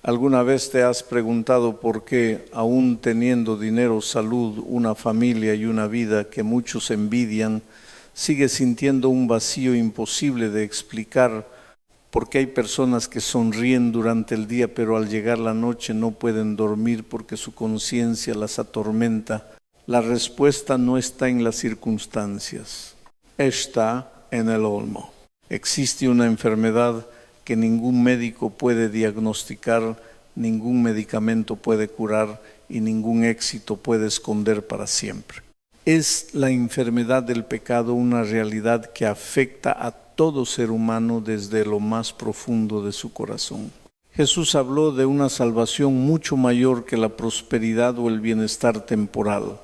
¿Alguna vez te has preguntado por qué, aún teniendo dinero, salud, una familia y una vida que muchos envidian, sigues sintiendo un vacío imposible de explicar? ¿Por qué hay personas que sonríen durante el día, pero al llegar la noche no pueden dormir porque su conciencia las atormenta? La respuesta no está en las circunstancias, está en el olmo. Existe una enfermedad que ningún médico puede diagnosticar, ningún medicamento puede curar y ningún éxito puede esconder para siempre. Es la enfermedad del pecado una realidad que afecta a todo ser humano desde lo más profundo de su corazón. Jesús habló de una salvación mucho mayor que la prosperidad o el bienestar temporal.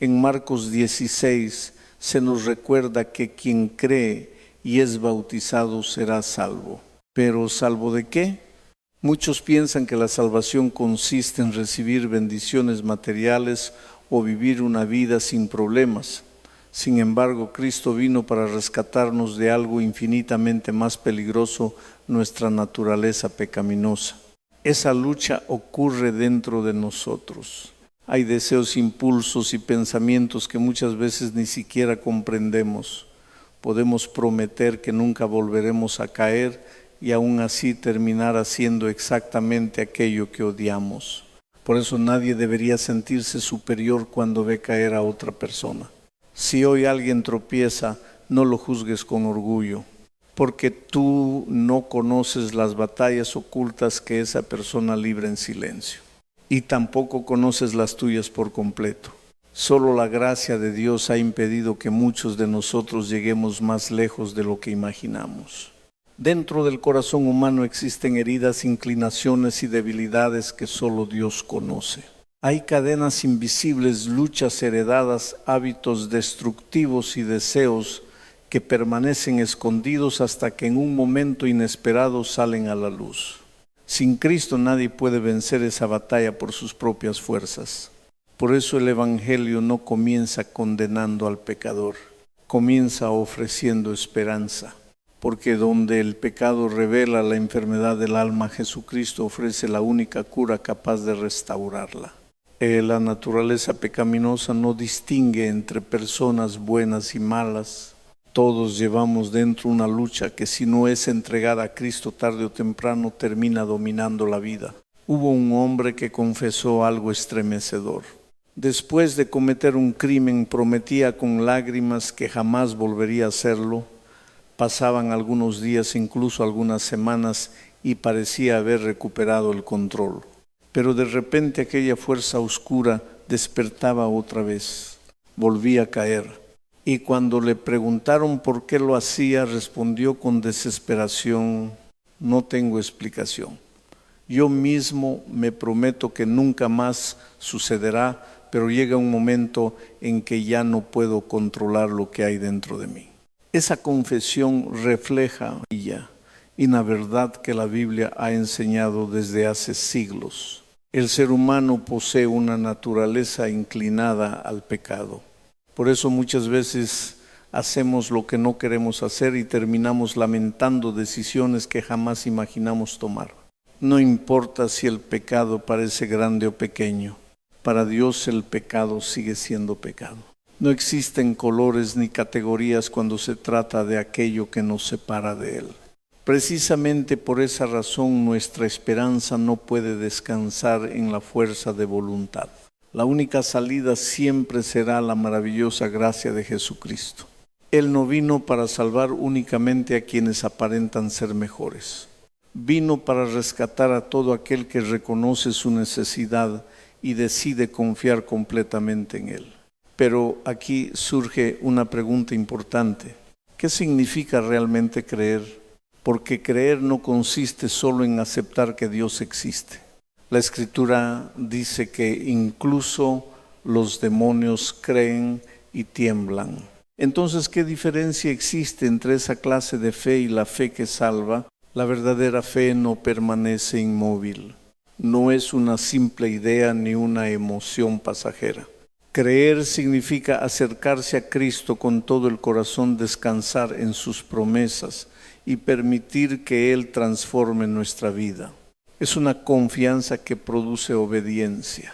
En Marcos 16 se nos recuerda que quien cree y es bautizado será salvo. ¿Pero salvo de qué? Muchos piensan que la salvación consiste en recibir bendiciones materiales o vivir una vida sin problemas. Sin embargo, Cristo vino para rescatarnos de algo infinitamente más peligroso, nuestra naturaleza pecaminosa. Esa lucha ocurre dentro de nosotros. Hay deseos, impulsos y pensamientos que muchas veces ni siquiera comprendemos. Podemos prometer que nunca volveremos a caer y aún así terminar haciendo exactamente aquello que odiamos. Por eso nadie debería sentirse superior cuando ve caer a otra persona. Si hoy alguien tropieza, no lo juzgues con orgullo, porque tú no conoces las batallas ocultas que esa persona libra en silencio, y tampoco conoces las tuyas por completo. Solo la gracia de Dios ha impedido que muchos de nosotros lleguemos más lejos de lo que imaginamos. Dentro del corazón humano existen heridas, inclinaciones y debilidades que solo Dios conoce. Hay cadenas invisibles, luchas heredadas, hábitos destructivos y deseos que permanecen escondidos hasta que en un momento inesperado salen a la luz. Sin Cristo nadie puede vencer esa batalla por sus propias fuerzas. Por eso el Evangelio no comienza condenando al pecador, comienza ofreciendo esperanza. Porque donde el pecado revela la enfermedad del alma, Jesucristo ofrece la única cura capaz de restaurarla. La naturaleza pecaminosa no distingue entre personas buenas y malas. Todos llevamos dentro una lucha que si no es entregada a Cristo tarde o temprano termina dominando la vida. Hubo un hombre que confesó algo estremecedor. Después de cometer un crimen prometía con lágrimas que jamás volvería a hacerlo. Pasaban algunos días, incluso algunas semanas, y parecía haber recuperado el control. Pero de repente aquella fuerza oscura despertaba otra vez. Volvía a caer. Y cuando le preguntaron por qué lo hacía, respondió con desesperación: no tengo explicación. Yo mismo me prometo que nunca más sucederá, pero llega un momento en que ya no puedo controlar lo que hay dentro de mí. Esa confesión refleja una verdad que la Biblia ha enseñado desde hace siglos. El ser humano posee una naturaleza inclinada al pecado. Por eso muchas veces hacemos lo que no queremos hacer y terminamos lamentando decisiones que jamás imaginamos tomar. No importa si el pecado parece grande o pequeño, para Dios el pecado sigue siendo pecado. No existen colores ni categorías cuando se trata de aquello que nos separa de Él. Precisamente por esa razón nuestra esperanza no puede descansar en la fuerza de voluntad. La única salida siempre será la maravillosa gracia de Jesucristo. Él no vino para salvar únicamente a quienes aparentan ser mejores. Vino para rescatar a todo aquel que reconoce su necesidad y decide confiar completamente en Él. Pero aquí surge una pregunta importante. ¿Qué significa realmente creer? Porque creer no consiste solo en aceptar que Dios existe. La Escritura dice que incluso los demonios creen y tiemblan. Entonces, ¿qué diferencia existe entre esa clase de fe y la fe que salva? La verdadera fe no permanece inmóvil. No es una simple idea ni una emoción pasajera. Creer significa acercarse a Cristo con todo el corazón, descansar en sus promesas y permitir que Él transforme nuestra vida. Es una confianza que produce obediencia.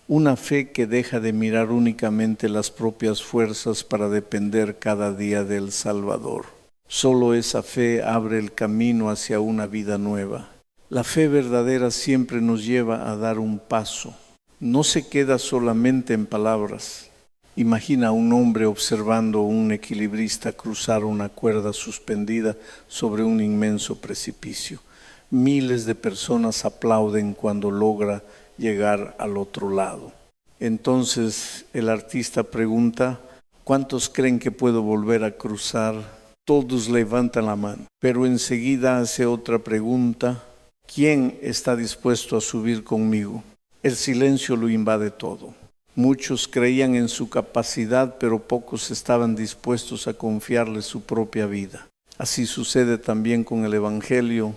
Una fe que deja de mirar únicamente las propias fuerzas para depender cada día del Salvador. Solo esa fe abre el camino hacia una vida nueva. La fe verdadera siempre nos lleva a dar un paso. No se queda solamente en palabras. Imagina a un hombre observando a un equilibrista cruzar una cuerda suspendida sobre un inmenso precipicio. Miles de personas aplauden cuando logra llegar al otro lado. Entonces el artista pregunta, ¿cuántos creen que puedo volver a cruzar? Todos levantan la mano, pero enseguida hace otra pregunta, ¿quién está dispuesto a subir conmigo? El silencio lo invade todo. Muchos creían en su capacidad, pero pocos estaban dispuestos a confiarle su propia vida. Así sucede también con el Evangelio.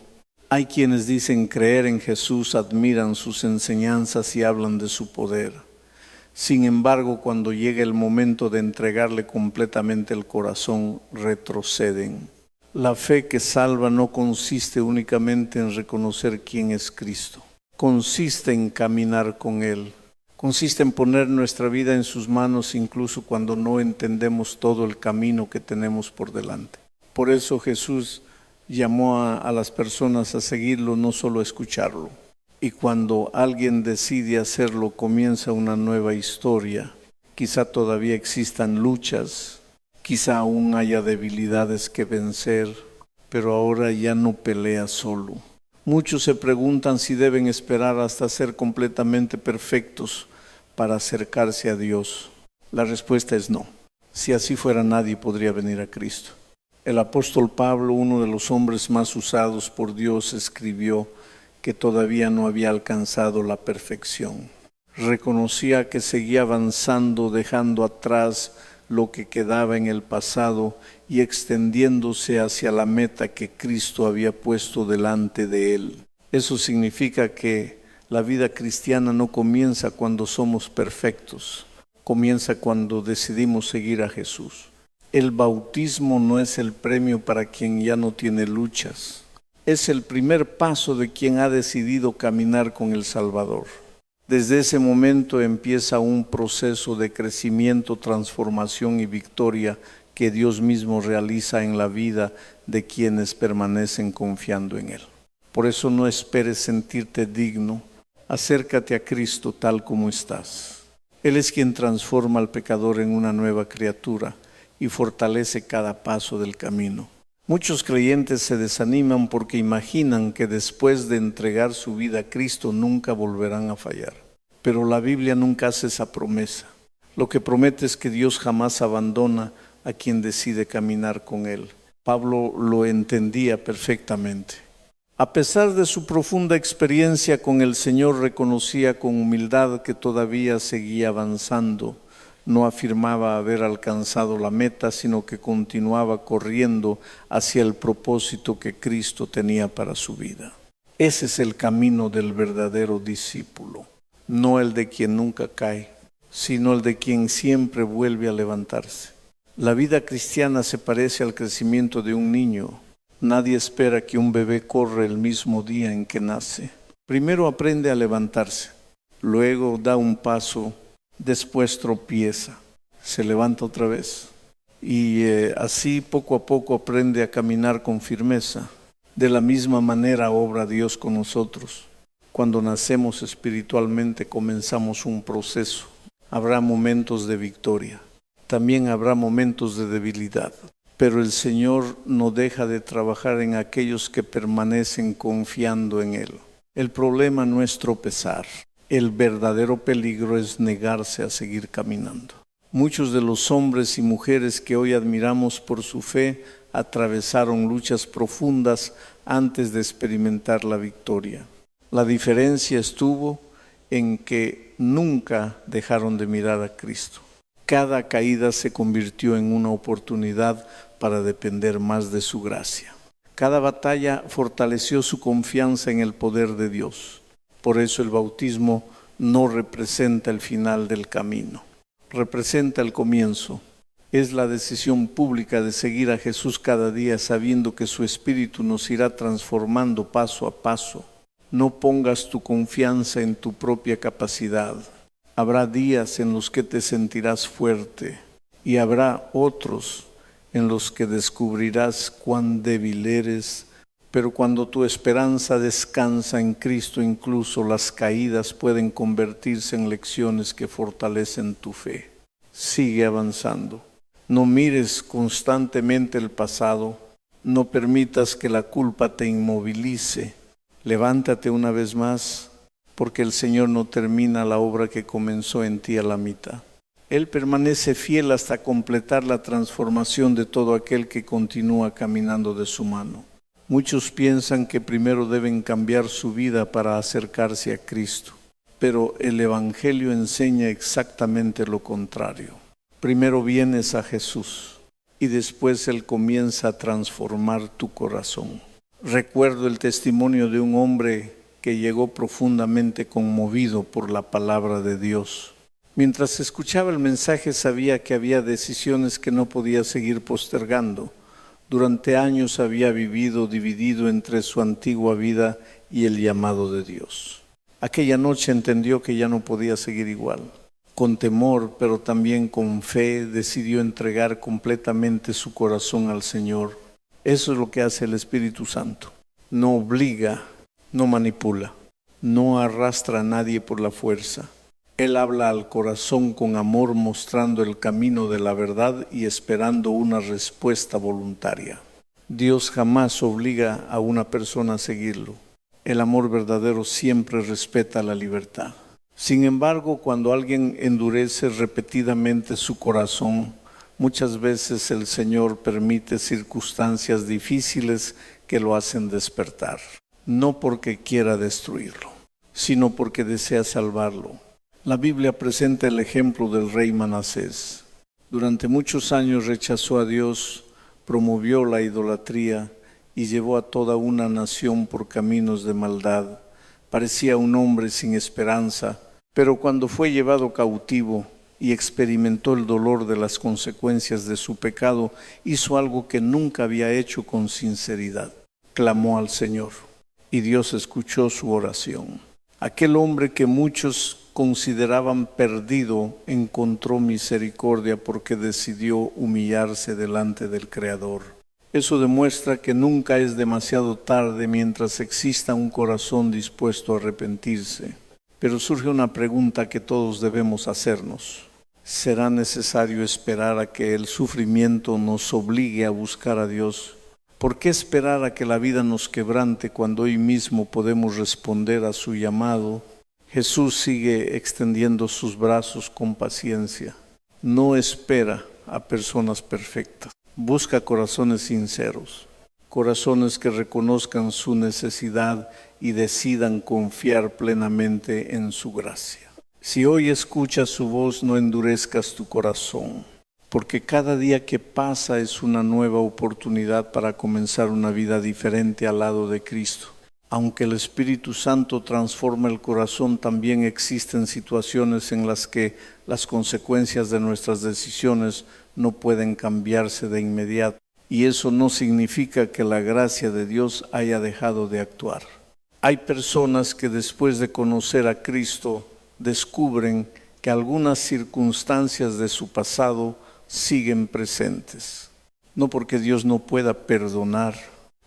Hay quienes dicen creer en Jesús, admiran sus enseñanzas y hablan de su poder. Sin embargo, cuando llega el momento de entregarle completamente el corazón, retroceden. La fe que salva no consiste únicamente en reconocer quién es Cristo. Consiste en caminar con Él. Consiste en poner nuestra vida en sus manos incluso cuando no entendemos todo el camino que tenemos por delante. Por eso Jesús llamó a las personas a seguirlo, no solo a escucharlo. Y cuando alguien decide hacerlo, comienza una nueva historia. Quizá todavía existan luchas, quizá aún haya debilidades que vencer, pero ahora ya no pelea solo. Muchos se preguntan si deben esperar hasta ser completamente perfectos para acercarse a Dios. La respuesta es no. Si así fuera, nadie podría venir a Cristo. El apóstol Pablo, uno de los hombres más usados por Dios, escribió que todavía no había alcanzado la perfección. Reconocía que seguía avanzando, dejando atrás lo que quedaba en el pasado y extendiéndose hacia la meta que Cristo había puesto delante de él. Eso significa que la vida cristiana no comienza cuando somos perfectos, comienza cuando decidimos seguir a Jesús. El bautismo no es el premio para quien ya no tiene luchas. Es el primer paso de quien ha decidido caminar con el Salvador. Desde ese momento empieza un proceso de crecimiento, transformación y victoria que Dios mismo realiza en la vida de quienes permanecen confiando en Él. Por eso no esperes sentirte digno. Acércate a Cristo tal como estás. Él es quien transforma al pecador en una nueva criatura y fortalece cada paso del camino. Muchos creyentes se desaniman porque imaginan que después de entregar su vida a Cristo nunca volverán a fallar. Pero la Biblia nunca hace esa promesa. Lo que promete es que Dios jamás abandona a quien decide caminar con Él. Pablo lo entendía perfectamente. A pesar de su profunda experiencia con el Señor, reconocía con humildad que todavía seguía avanzando. No afirmaba haber alcanzado la meta, sino que continuaba corriendo hacia el propósito que Cristo tenía para su vida. Ese es el camino del verdadero discípulo, no el de quien nunca cae, sino el de quien siempre vuelve a levantarse. La vida cristiana se parece al crecimiento de un niño. Nadie espera que un bebé corra el mismo día en que nace. Primero aprende a levantarse, luego da un paso, después tropieza, se levanta otra vez y así poco a poco aprende a caminar con firmeza. De la misma manera obra Dios con nosotros. Cuando nacemos espiritualmente comenzamos un proceso. Habrá momentos de victoria, también habrá momentos de debilidad, pero el Señor no deja de trabajar en aquellos que permanecen confiando en Él. El problema no es tropezar. El verdadero peligro es negarse a seguir caminando. Muchos de los hombres y mujeres que hoy admiramos por su fe atravesaron luchas profundas antes de experimentar la victoria. La diferencia estuvo en que nunca dejaron de mirar a Cristo. Cada caída se convirtió en una oportunidad para depender más de su gracia. Cada batalla fortaleció su confianza en el poder de Dios. Por eso el bautismo no representa el final del camino, representa el comienzo. Es la decisión pública de seguir a Jesús cada día sabiendo que su Espíritu nos irá transformando paso a paso. No pongas tu confianza en tu propia capacidad. Habrá días en los que te sentirás fuerte y habrá otros en los que descubrirás cuán débil eres, pero cuando tu esperanza descansa en Cristo, incluso las caídas pueden convertirse en lecciones que fortalecen tu fe. Sigue avanzando. No mires constantemente el pasado. No permitas que la culpa te inmovilice. Levántate una vez más, porque el Señor no termina la obra que comenzó en ti a la mitad. Él permanece fiel hasta completar la transformación de todo aquel que continúa caminando de su mano. Muchos piensan que primero deben cambiar su vida para acercarse a Cristo, pero el Evangelio enseña exactamente lo contrario. Primero vienes a Jesús y después Él comienza a transformar tu corazón. Recuerdo el testimonio de un hombre que llegó profundamente conmovido por la palabra de Dios. Mientras escuchaba el mensaje sabía que había decisiones que no podía seguir postergando. Durante años había vivido dividido entre su antigua vida y el llamado de Dios. Aquella noche entendió que ya no podía seguir igual. Con temor, pero también con fe, decidió entregar completamente su corazón al Señor. Eso es lo que hace el Espíritu Santo. No obliga, no manipula, no arrastra a nadie por la fuerza. Él habla al corazón con amor, mostrando el camino de la verdad y esperando una respuesta voluntaria. Dios jamás obliga a una persona a seguirlo. El amor verdadero siempre respeta la libertad. Sin embargo, cuando alguien endurece repetidamente su corazón, muchas veces el Señor permite circunstancias difíciles que lo hacen despertar. No porque quiera destruirlo, sino porque desea salvarlo. La Biblia presenta el ejemplo del rey Manasés. Durante muchos años rechazó a Dios, promovió la idolatría y llevó a toda una nación por caminos de maldad. Parecía un hombre sin esperanza, pero cuando fue llevado cautivo y experimentó el dolor de las consecuencias de su pecado, hizo algo que nunca había hecho con sinceridad. Clamó al Señor y Dios escuchó su oración. Aquel hombre que muchos consideraban perdido encontró misericordia porque decidió humillarse delante del Creador. Eso demuestra que nunca es demasiado tarde mientras exista un corazón dispuesto a arrepentirse. Pero surge una pregunta que todos debemos hacernos. ¿Será necesario esperar a que el sufrimiento nos obligue a buscar a Dios? ¿Por qué esperar a que la vida nos quebrante cuando hoy mismo podemos responder a su llamado? Jesús sigue extendiendo sus brazos con paciencia. No espera a personas perfectas. Busca corazones sinceros, corazones que reconozcan su necesidad y decidan confiar plenamente en su gracia. Si hoy escuchas su voz, no endurezcas tu corazón, porque cada día que pasa es una nueva oportunidad para comenzar una vida diferente al lado de Cristo. Aunque el Espíritu Santo transforma el corazón, también existen situaciones en las que las consecuencias de nuestras decisiones no pueden cambiarse de inmediato. Y eso no significa que la gracia de Dios haya dejado de actuar. Hay personas que después de conocer a Cristo descubren que algunas circunstancias de su pasado siguen presentes. No porque Dios no pueda perdonar,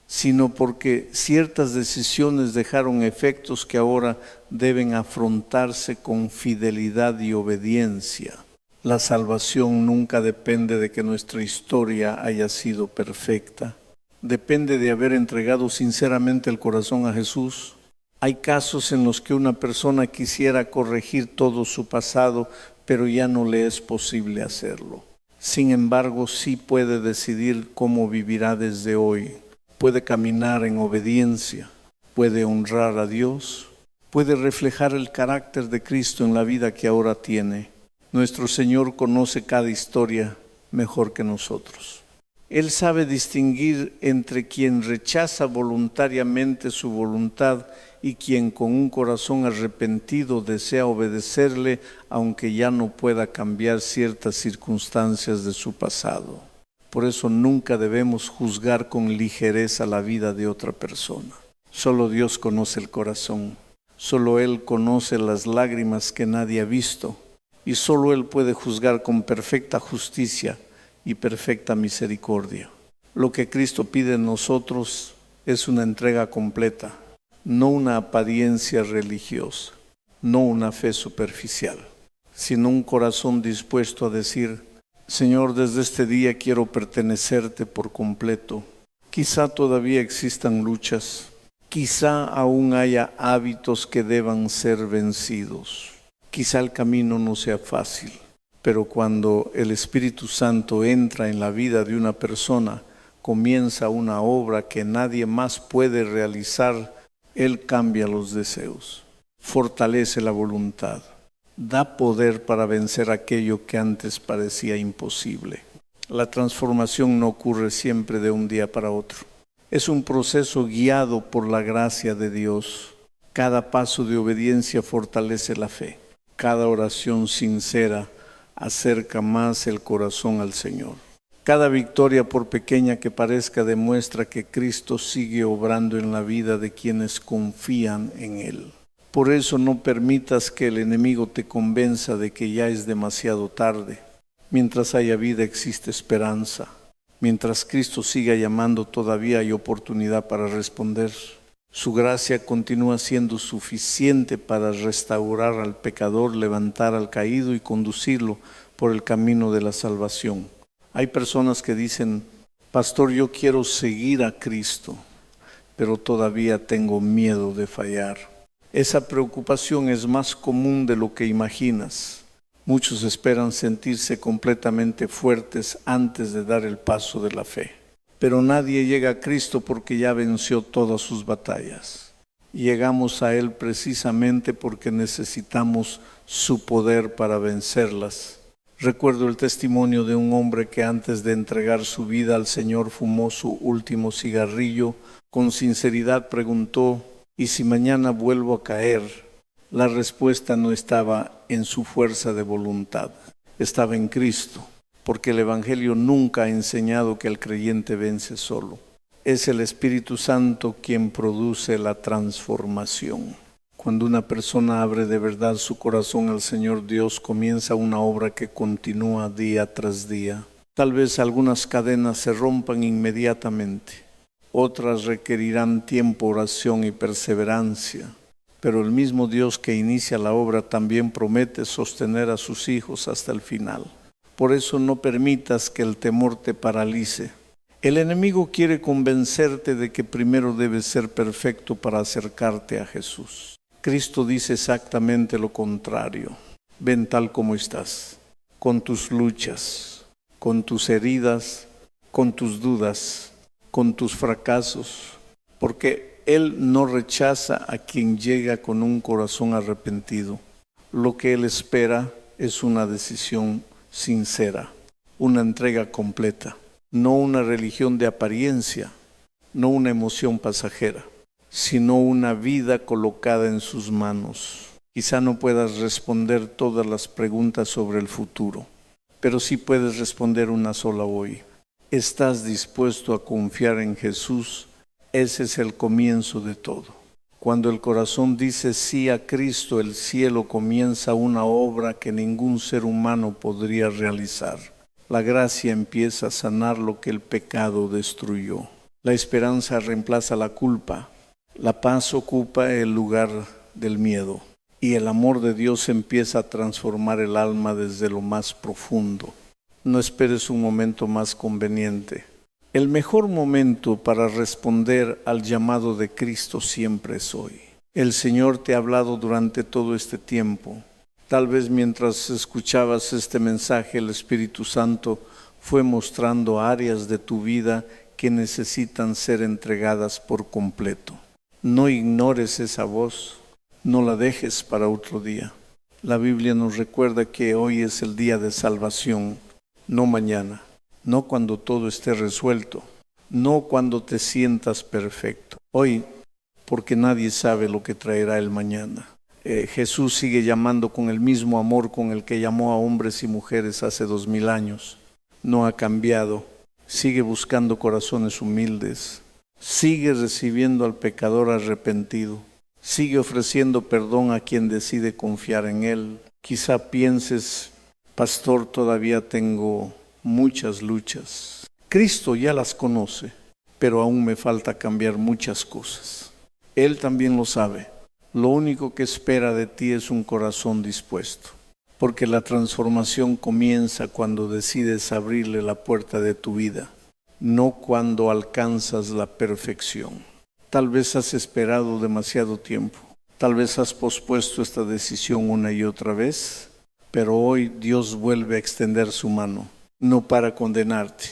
sino porque ciertas decisiones dejaron efectos que ahora deben afrontarse con fidelidad y obediencia. La salvación nunca depende de que nuestra historia haya sido perfecta. Depende de haber entregado sinceramente el corazón a Jesús. Hay casos en los que una persona quisiera corregir todo su pasado, pero ya no le es posible hacerlo. Sin embargo, sí puede decidir cómo vivirá desde hoy. Puede caminar en obediencia, puede honrar a Dios, puede reflejar el carácter de Cristo en la vida que ahora tiene. Nuestro Señor conoce cada historia mejor que nosotros. Él sabe distinguir entre quien rechaza voluntariamente su voluntad y quien con un corazón arrepentido desea obedecerle, aunque ya no pueda cambiar ciertas circunstancias de su pasado. Por eso nunca debemos juzgar con ligereza la vida de otra persona. Solo Dios conoce el corazón. Solo Él conoce las lágrimas que nadie ha visto. Y solo Él puede juzgar con perfecta justicia y perfecta misericordia. Lo que Cristo pide en nosotros es una entrega completa, no una apariencia religiosa, no una fe superficial, sino un corazón dispuesto a decir: Señor, desde este día quiero pertenecerte por completo. Quizá todavía existan luchas, quizá aún haya hábitos que deban ser vencidos, quizá el camino no sea fácil, pero cuando el Espíritu Santo entra en la vida de una persona, comienza una obra que nadie más puede realizar. Él cambia los deseos, fortalece la voluntad, da poder para vencer aquello que antes parecía imposible. La transformación no ocurre siempre de un día para otro. Es un proceso guiado por la gracia de Dios. Cada paso de obediencia fortalece la fe. Cada oración sincera acerca más el corazón al Señor. Cada victoria, por pequeña que parezca, demuestra que Cristo sigue obrando en la vida de quienes confían en Él. Por eso no permitas que el enemigo te convenza de que ya es demasiado tarde. Mientras haya vida existe esperanza. Mientras Cristo siga llamando, todavía hay oportunidad para responder. Su gracia continúa siendo suficiente para restaurar al pecador, levantar al caído y conducirlo por el camino de la salvación. Hay personas que dicen: Pastor, yo quiero seguir a Cristo, pero todavía tengo miedo de fallar. Esa preocupación es más común de lo que imaginas. Muchos esperan sentirse completamente fuertes antes de dar el paso de la fe. Pero nadie llega a Cristo porque ya venció todas sus batallas. Llegamos a Él precisamente porque necesitamos su poder para vencerlas. Recuerdo el testimonio de un hombre que antes de entregar su vida al Señor fumó su último cigarrillo. Con sinceridad preguntó: ¿y si mañana vuelvo a caer? La respuesta no estaba en su fuerza de voluntad, estaba en Cristo, porque el Evangelio nunca ha enseñado que el creyente vence solo. Es el Espíritu Santo quien produce la transformación. Cuando una persona abre de verdad su corazón al Señor, Dios comienza una obra que continúa día tras día. Tal vez algunas cadenas se rompan inmediatamente, otras requerirán tiempo, oración y perseverancia. Pero el mismo Dios que inicia la obra también promete sostener a sus hijos hasta el final. Por eso no permitas que el temor te paralice. El enemigo quiere convencerte de que primero debes ser perfecto para acercarte a Jesús. Cristo dice exactamente lo contrario. Ven tal como estás, con tus luchas, con tus heridas, con tus dudas, con tus fracasos, porque Él no rechaza a quien llega con un corazón arrepentido. Lo que Él espera es una decisión sincera, una entrega completa, no una religión de apariencia, no una emoción pasajera, sino una vida colocada en sus manos. Quizá no puedas responder todas las preguntas sobre el futuro, pero sí puedes responder una sola hoy. ¿Estás dispuesto a confiar en Jesús? Ese es el comienzo de todo. Cuando el corazón dice sí a Cristo, el cielo comienza una obra que ningún ser humano podría realizar. La gracia empieza a sanar lo que el pecado destruyó. La esperanza reemplaza la culpa. La paz ocupa el lugar del miedo. Y el amor de Dios empieza a transformar el alma desde lo más profundo. No esperes un momento más conveniente. El mejor momento para responder al llamado de Cristo siempre es hoy. El Señor te ha hablado durante todo este tiempo. Tal vez mientras escuchabas este mensaje, el Espíritu Santo fue mostrando áreas de tu vida que necesitan ser entregadas por completo. No ignores esa voz, no la dejes para otro día. La Biblia nos recuerda que hoy es el día de salvación, no mañana, no cuando todo esté resuelto, no cuando te sientas perfecto. Hoy, porque nadie sabe lo que traerá el mañana. Jesús sigue llamando con el mismo amor con el que llamó a hombres y mujeres hace 2000 años. No ha cambiado, sigue buscando corazones humildes. Sigue recibiendo al pecador arrepentido. Sigue ofreciendo perdón a quien decide confiar en Él. Quizá pienses, pastor, todavía tengo muchas luchas. Cristo ya las conoce, pero aún me falta cambiar muchas cosas. Él también lo sabe. Lo único que espera de ti es un corazón dispuesto, porque la transformación comienza cuando decides abrirle la puerta de tu vida, no cuando alcanzas la perfección. Tal vez has esperado demasiado tiempo, tal vez has pospuesto esta decisión una y otra vez, pero hoy Dios vuelve a extender su mano, no para condenarte,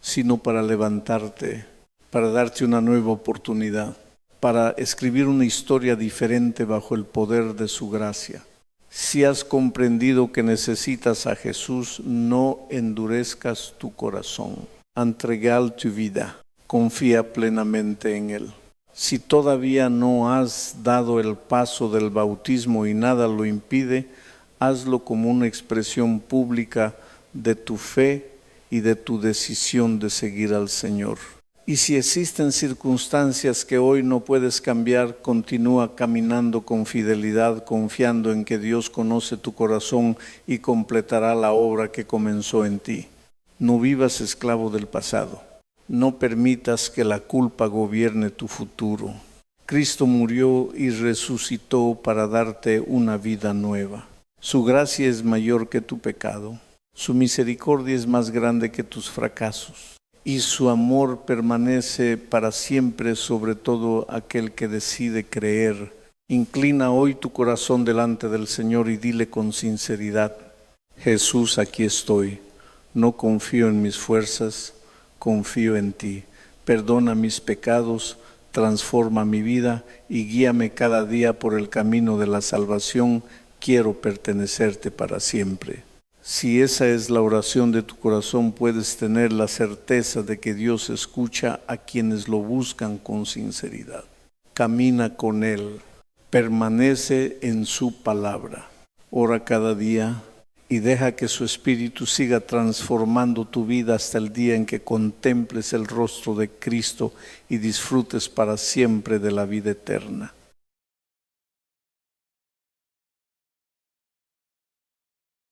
sino para levantarte, para darte una nueva oportunidad, para escribir una historia diferente bajo el poder de su gracia. Si has comprendido que necesitas a Jesús, no endurezcas tu corazón. Entrega tu vida, confía plenamente en Él. Si todavía no has dado el paso del bautismo y nada lo impide, hazlo como una expresión pública de tu fe y de tu decisión de seguir al Señor. Y si existen circunstancias que hoy no puedes cambiar, continúa caminando con fidelidad, confiando en que Dios conoce tu corazón y completará la obra que comenzó en ti. No vivas esclavo del pasado. No permitas que la culpa gobierne tu futuro. Cristo murió y resucitó para darte una vida nueva. Su gracia es mayor que tu pecado. Su misericordia es más grande que tus fracasos. Y su amor permanece para siempre sobre todo aquel que decide creer. Inclina hoy tu corazón delante del Señor y dile con sinceridad: Jesús, aquí estoy. No confío en mis fuerzas, confío en ti. Perdona mis pecados, transforma mi vida y guíame cada día por el camino de la salvación. Quiero pertenecerte para siempre. Si esa es la oración de tu corazón, puedes tener la certeza de que Dios escucha a quienes lo buscan con sinceridad. Camina con Él, permanece en su palabra, ora cada día y deja que su Espíritu siga transformando tu vida hasta el día en que contemples el rostro de Cristo y disfrutes para siempre de la vida eterna.